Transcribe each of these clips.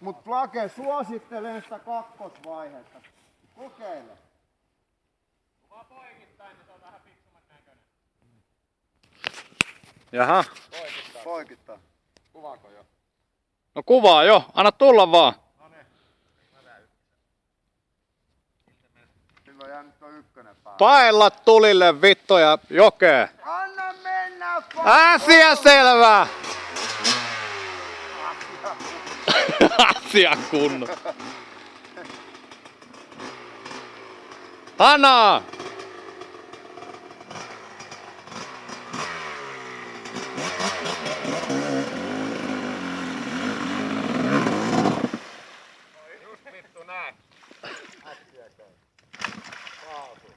Mut Plake, suosittelen sitä kakkosvaihetta. Kokeile. Vaan poikittain, niin se on vähän fiksumman näköinen. Jaha. Poikittain. Kuvaako jo? No kuvaa jo. Anna tulla vaan. No ne. Silloin jää nyt on ykkönen päällä. Paella tulille vittu ja jokee. Anna mennä! Asia selvä! Asia kunnon. Hanna! Just vittu näin. Äkkiäkään. Kaasu.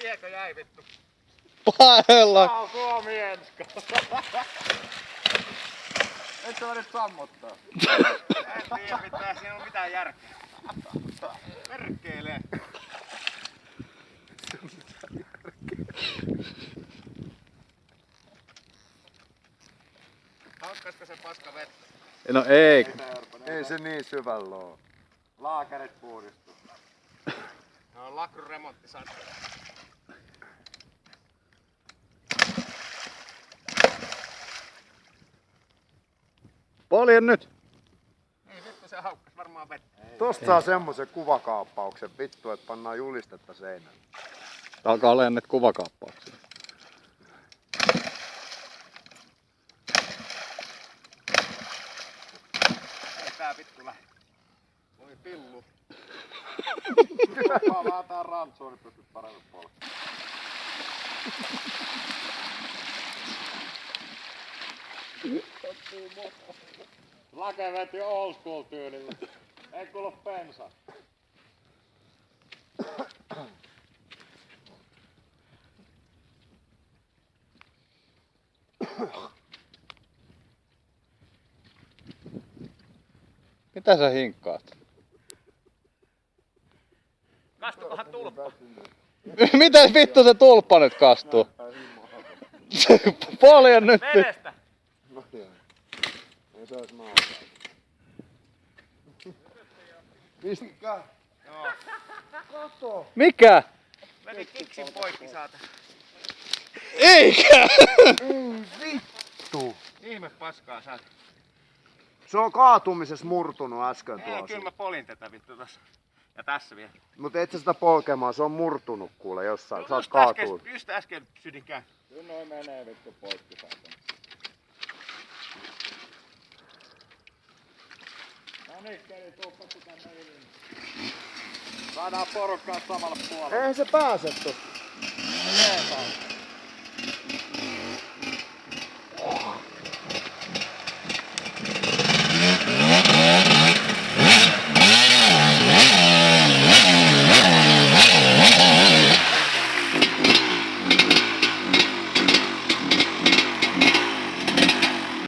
Viekö jäi vittu? Paella! Suomi enska. Et sä nyt sammuttaa. En tiedä mitään, siinä on mitään järkeä. Perkkeelee. Haukkaisko se paska vettä? No ei. Ei se niin syvällä oo. Laakerit puhdistuu. No lakrun remontti sattuu. Polje nyt. Niin vittu se haukkas varmaan vettä. Tosta saa semmosen kuvakaappauksen vittu, että pannaan julistetta seinälle. Alkaa olemaan näitä kuvakaappauksia. Ei tää vittu lähde. Voi pillu. Mä vaan tää rantsuun, niin pystyt paremmin polkemaan. Lake veti old school tyylillä. Ei kuulu pensa. Mitä sä hinkkaat? Kastukohan tulppa. Mitä vittu se tulppa nyt kastuu? Polje nyt! Vedestä. No joo. Ei se ois maa. Mikä? Joo. Kato! Mikä? Veti kiksin poikki saata. Eikä! Ei vittu! Ihme paskaa saat. Se on kaatumisessa murtunut äsken Ei, tuossa. kyllä mä polin tätä vittu tossa. Ja tässä vielä. Mut et sä sitä polkemaan, se on murtunut kuule jossain. Sä oot kaatunut. Just äsken sydinkään. Kyllä noin menee vittu poikki saatana. No niin, keli tuuppattu tänne yli. Saadaan porukkaa samalle puolelle. Eihän se pääse tosta. Jeesaa.